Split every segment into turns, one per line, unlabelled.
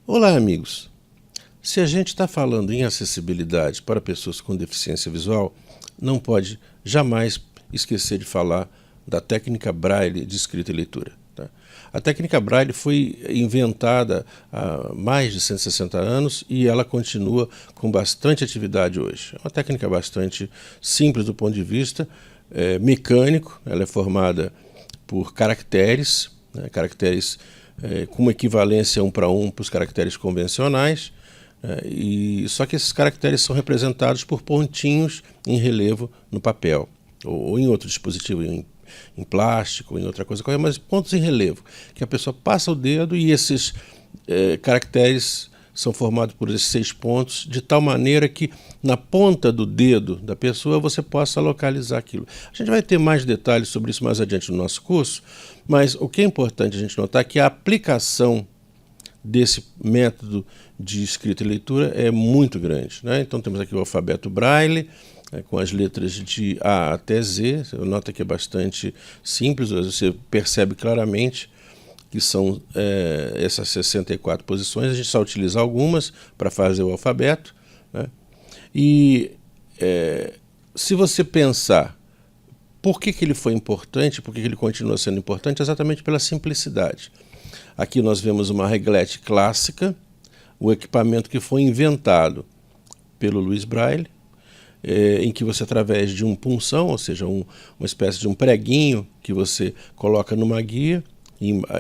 Olá, amigos! Se a gente está falando em acessibilidade para pessoas com deficiência visual, não pode jamais esquecer de falar da técnica Braille de escrita e leitura. Tá? A técnica Braille foi inventada há mais de 160 anos e ela continua com bastante atividade hoje. É uma técnica bastante simples do ponto de vista mecânico. Ela é formada por caracteres, caracteres com uma equivalência 1 para 1 para os caracteres convencionais, só que esses caracteres são representados por pontinhos em relevo no papel, ou em outro dispositivo, em plástico, ou em outra coisa qualquer, mas pontos em relevo, que a pessoa passa o dedo e esses caracteres são formados por esses 6 pontos, de tal maneira que na ponta do dedo da pessoa você possa localizar aquilo. A gente vai ter mais detalhes sobre isso mais adiante no nosso curso, mas o que é importante a gente notar é que a aplicação desse método de escrita e leitura é muito grande, né? Então temos aqui o alfabeto Braille, com as letras de A até Z. Você nota que é bastante simples, você percebe claramente que são essas 64 posições. A gente só utiliza algumas para fazer o alfabeto, né? E se você pensar por que ele foi importante, por que ele continua sendo importante, exatamente pela simplicidade. Aqui nós vemos uma reglete clássica, o equipamento que foi inventado pelo Louis Braille, em que você, através de um punção, ou seja, uma espécie de um preguinho que você coloca numa guia,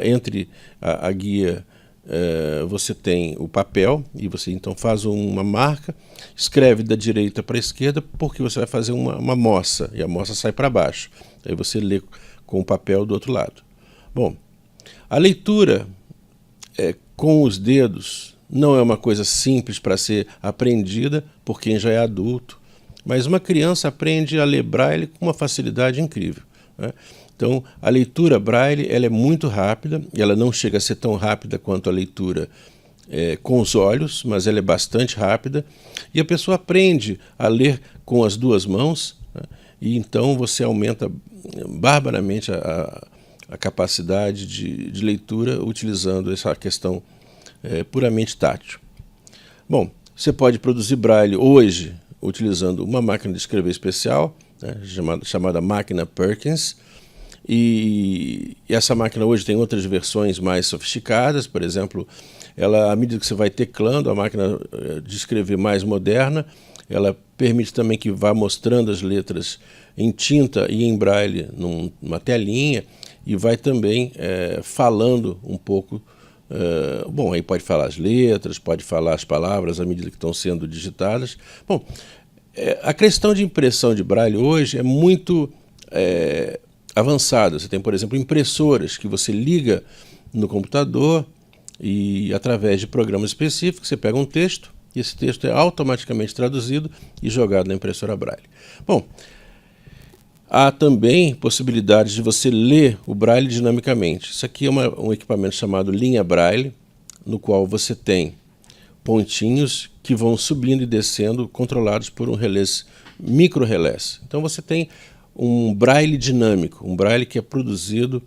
entre a guia você tem o papel, e você então faz uma marca, escreve da direita para a esquerda, porque você vai fazer uma moça, e a moça sai para baixo. Aí você lê com o papel do outro lado. Bom, a leitura com os dedos não é uma coisa simples para ser aprendida por quem já é adulto, mas uma criança aprende a ler Braille com uma facilidade incrível, né? Então, a leitura Braille ela é muito rápida, ela não chega a ser tão rápida quanto a leitura com os olhos, mas ela é bastante rápida, e a pessoa aprende a ler com as duas mãos, né? E então você aumenta barbaramente a capacidade de leitura utilizando essa questão puramente tátil. Bom, você pode produzir Braille hoje utilizando uma máquina de escrever especial, né, chamada máquina Perkins, e essa máquina hoje tem outras versões mais sofisticadas. Por exemplo, à medida que você vai teclando, a máquina de escrever mais moderna, ela permite também que vá mostrando as letras em tinta e em Braille numa telinha, e vai também falando um pouco. Bom, aí pode falar as letras, pode falar as palavras à medida que estão sendo digitadas. Bom, a questão de impressão de Braille hoje é muito avançada. Você tem, por exemplo, impressoras que você liga no computador e, através de programas específicos, você pega um texto e esse texto é automaticamente traduzido e jogado na impressora Braille. Bom, há também possibilidades de você ler o Braille dinamicamente. Isso aqui é um equipamento chamado linha Braille, no qual você tem pontinhos que vão subindo e descendo, controlados por um relés, micro-relés. Então você tem um Braille dinâmico, um Braille que é produzido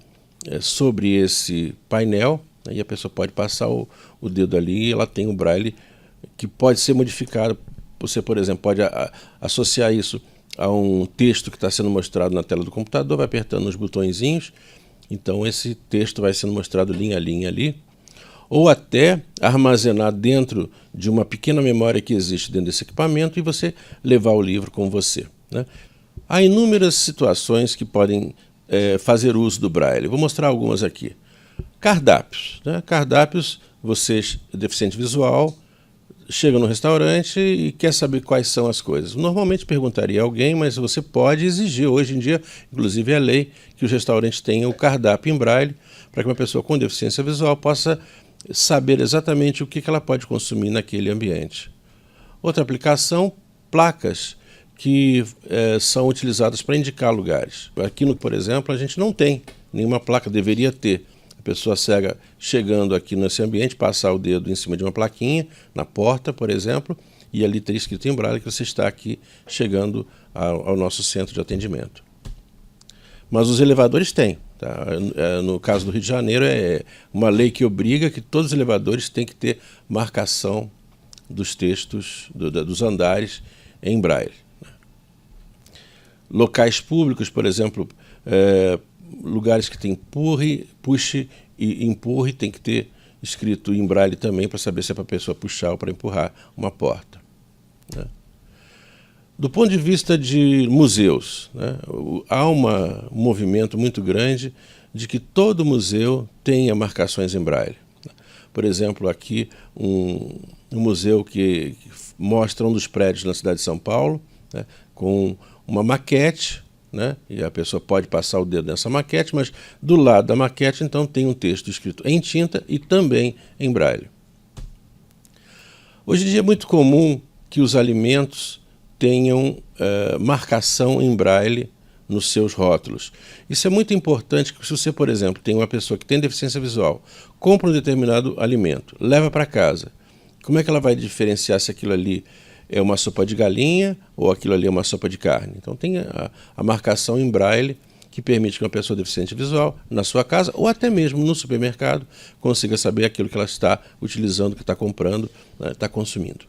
sobre esse painel, né, e a pessoa pode passar o dedo ali e ela tem um Braille que pode ser modificado. Você, por exemplo, pode associar isso a um texto que está sendo mostrado na tela do computador, vai apertando os botõezinhos, então esse texto vai sendo mostrado linha a linha ali, ou até armazenar dentro de uma pequena memória que existe dentro desse equipamento e você levar o livro com você, né? Há inúmeras situações que podem fazer uso do Braille. Vou mostrar algumas aqui. Cardápios, né? Cardápios, você, deficiente visual, chega no restaurante e quer saber quais são as coisas. Normalmente perguntaria a alguém, mas você pode exigir. Hoje em dia, inclusive, é lei que os restaurantes tenham o cardápio em Braille, para que uma pessoa com deficiência visual possa saber exatamente o que ela pode consumir naquele ambiente. Outra aplicação, placas que são utilizadas para indicar lugares. Aqui, por exemplo, a gente não tem nenhuma placa, deveria ter. A pessoa cega chegando aqui nesse ambiente, passar o dedo em cima de uma plaquinha, na porta, por exemplo, e ali teria escrito em Braille que você está aqui chegando ao nosso centro de atendimento. Mas os elevadores têm. Tá? No caso do Rio de Janeiro, é uma lei que obriga que todos os elevadores têm que ter marcação dos textos, dos andares em braille. Locais públicos, por exemplo, lugares que tem puxe e empurre, tem que ter escrito em braille também para saber se é para a pessoa puxar ou para empurrar uma porta. Né? Do ponto de vista de museus, né, há um movimento muito grande de que todo museu tenha marcações em braille. Por exemplo, aqui um museu que mostra um dos prédios na cidade de São Paulo, né, com uma maquete, né, e a pessoa pode passar o dedo nessa maquete, mas do lado da maquete então tem um texto escrito em tinta e também em braille. Hoje em dia é muito comum que os alimentos tenham marcação em braille nos seus rótulos. Isso é muito importante, que se você, por exemplo, tem uma pessoa que tem deficiência visual, compra um determinado alimento, leva para casa, como é que ela vai diferenciar se aquilo ali é uma sopa de galinha ou aquilo ali é uma sopa de carne? Então tem a marcação em braille que permite que uma pessoa deficiente visual, na sua casa ou até mesmo no supermercado, consiga saber aquilo que ela está utilizando, que está comprando, né, está consumindo.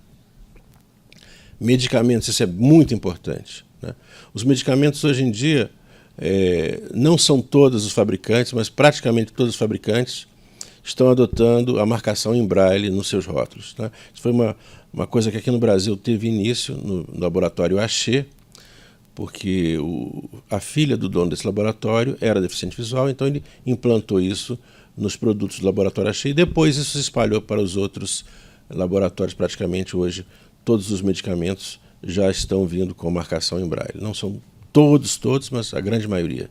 Medicamentos, isso é muito importante. Né? Os medicamentos hoje em dia, não são todos os fabricantes, mas praticamente todos os fabricantes estão adotando a marcação em braille nos seus rótulos. Né? Isso foi uma coisa que aqui no Brasil teve início no laboratório Axê, porque a filha do dono desse laboratório era deficiente visual, então ele implantou isso nos produtos do laboratório Axê e depois isso se espalhou para os outros laboratórios. Praticamente hoje todos os medicamentos já estão vindo com marcação em braille. Não são todos, mas a grande maioria.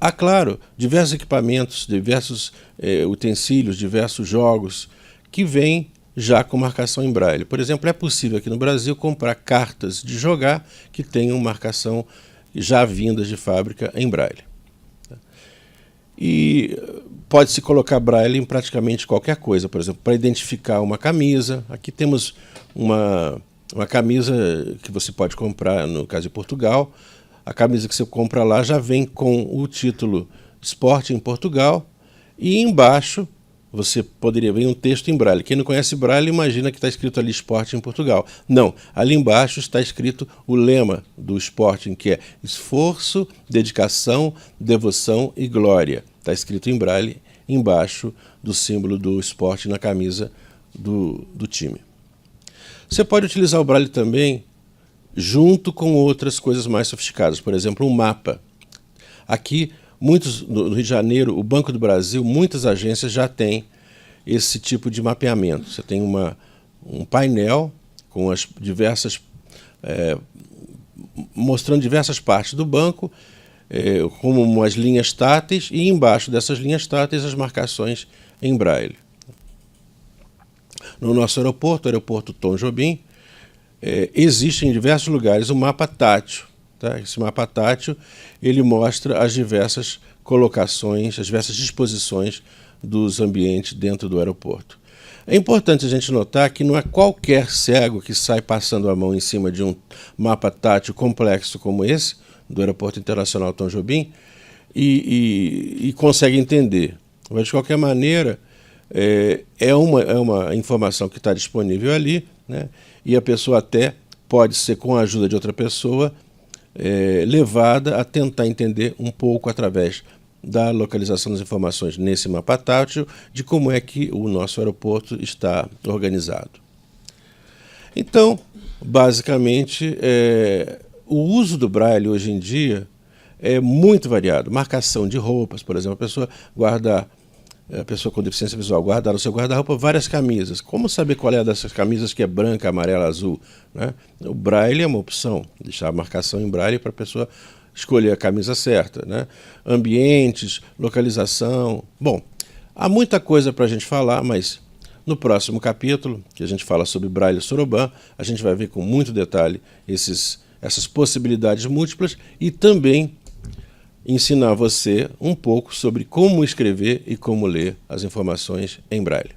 Há, claro, diversos equipamentos, diversos utensílios, diversos jogos que vêm já com marcação em braille. Por exemplo, é possível aqui no Brasil comprar cartas de jogar que tenham marcação já vindas de fábrica em braille. E pode-se colocar braille em praticamente qualquer coisa, por exemplo, para identificar uma camisa. Aqui temos uma camisa que você pode comprar, no caso de Portugal. A camisa que você compra lá já vem com o título Esporte em Portugal e embaixo você poderia ver um texto em braille. Quem não conhece braille imagina que está escrito ali Esporte em Portugal. Não, ali embaixo está escrito o lema do Sporting, que é esforço, dedicação, devoção e glória. Está escrito em braille embaixo do símbolo do Sporting na camisa do time. Você pode utilizar o braille também junto com outras coisas mais sofisticadas, por exemplo, um mapa. Aqui, no Rio de Janeiro, o Banco do Brasil, muitas agências já têm esse tipo de mapeamento. Você tem um painel com as diversas, mostrando diversas partes do banco, como umas linhas táteis, e embaixo dessas linhas táteis as marcações em braille. No nosso aeroporto, o aeroporto Tom Jobim, existe em diversos lugares um mapa tátil. Tá? Esse mapa tátil ele mostra as diversas colocações, as diversas disposições dos ambientes dentro do aeroporto. É importante a gente notar que não é qualquer cego que sai passando a mão em cima de um mapa tátil complexo como esse, do Aeroporto Internacional Tom Jobim, e consegue entender. Mas, de qualquer maneira, é uma informação que está disponível ali, né? E a pessoa até pode ser, com a ajuda de outra pessoa, levada a tentar entender um pouco através da localização das informações nesse mapa tátil de como é que o nosso aeroporto está organizado. Então, basicamente, o uso do braille hoje em dia é muito variado. Marcação de roupas, por exemplo, a pessoa com deficiência visual guardar no seu guarda-roupa várias camisas. Como saber qual é dessas camisas que é branca, amarela, azul? Né? O braille é uma opção, deixar a marcação em braille para a pessoa escolher a camisa certa. Né? Ambientes, localização. Bom, há muita coisa para a gente falar, mas no próximo capítulo, que a gente fala sobre braille soroban, a gente vai ver com muito detalhe essas possibilidades múltiplas e também ensinar você um pouco sobre como escrever e como ler as informações em braille.